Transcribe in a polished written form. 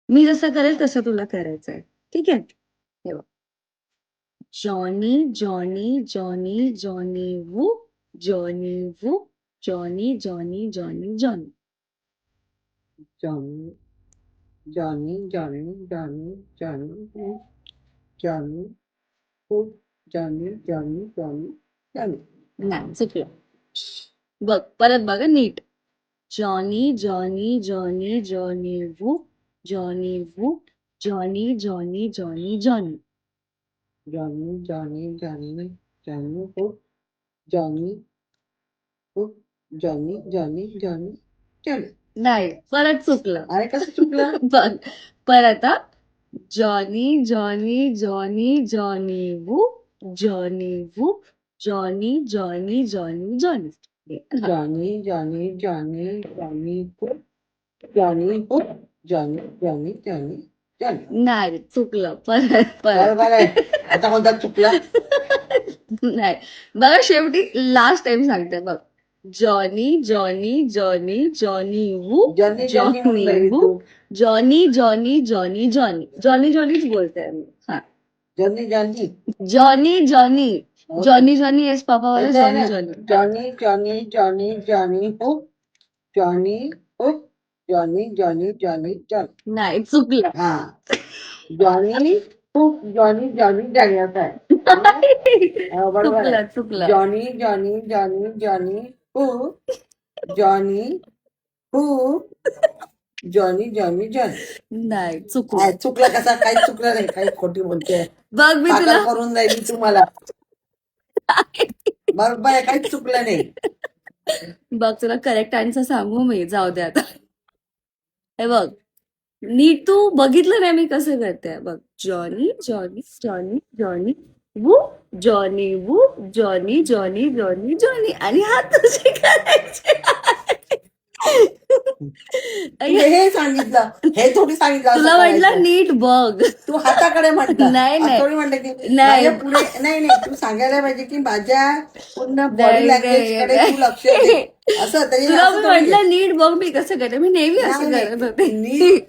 मी जसं करेल तसं तुला करायचंय. ठीक आहे? हे बघ. Johnny Johnny Johnny Johnny Wu Johnny Wu Johnny Johnny Johnny Johnny. Johnny Johnny Johnny Johnny Johnny Johnny Johnny Johnny Johnny Johnny. नाही चुकलं. बघ परत बघा नीट. Johnny Johnny Johnny Johnny Wu Johnny Wu Johnny Johnny Johnny Johnny. Johnny Johnny Johnny Johnny Johnny Johnny Johnny Johnny Johnny. Johnny परत चुकलं. अरे कसं चुकलं? बघ परत हा. Johnny Johnny Johnny Johnny Wu Johnny Wu Johnny Johnny Johnny Johnny. Johnny Johnny Johnny Johnny Johnny Johnny Johnny Johnny Johnny. नाही चुकलं. परत परत. बरं आता कोणता चुकला? नाही बघा शेवटी लास्ट टाइम सांगते बघ. Johnny Johnny Johnny Johnny Wu Johnny Johnny म्हणून जॉनी राहिली वू तू. Johnny Johnny Johnny Johnny Johnny जॉनीच बोलते मी. हा Johnny Johnny Johnny Johnny Johnny Johnny yes papa वाला Johnny Johnny. Johnny Johnny Johnny Johnny Johnny Johnny Johnny Johnny Johnny. नाही चुकलं. हा जॉनी जॉनी जॉनी जॉनी असं आहे. बरोबर चुकलं आहे. चुकलं. Johnny Johnny Johnny Johnny Johnny Johnny Johnny Johnny. नाही चुकलं. चुकलं कसा? काही चुकलं नाही. काही खोटी बोलते. बघ मी तुला पागल करून जाईल तुम्हाला. बरोबर आहे. काहीच चुकलं नाही. बघ तुला करेक्ट आन्सर सांगू मी. जाऊ दे आता. हे बघ नीट तू बघितलं नाही मी कसं करते. बघ Johnny Johnny Johnny Johnny Wu Johnny Wu Johnny Johnny Johnny Johnny आणि हात तुझे करायचे. तुला हे सांगितलं. हे थोडी सांगितलं असं तुला म्हटलं करायचं. नीट बघ. तू हाताकडे म्हणता. नाही, नाही. थोडी म्हणते की नाही. माझ्या पुढे नाही तू सांगायला पाहिजे की माझ्या पूर्ण बॉडी नाही, लँग्वेज नाही, कडे नाही. तू लक्ष दे. असं तरी तुला असं मी थोडी आहे. म्हटलं नीट बघ मी कसं करते. मी नेहमी असं नाही, करत होते. नीट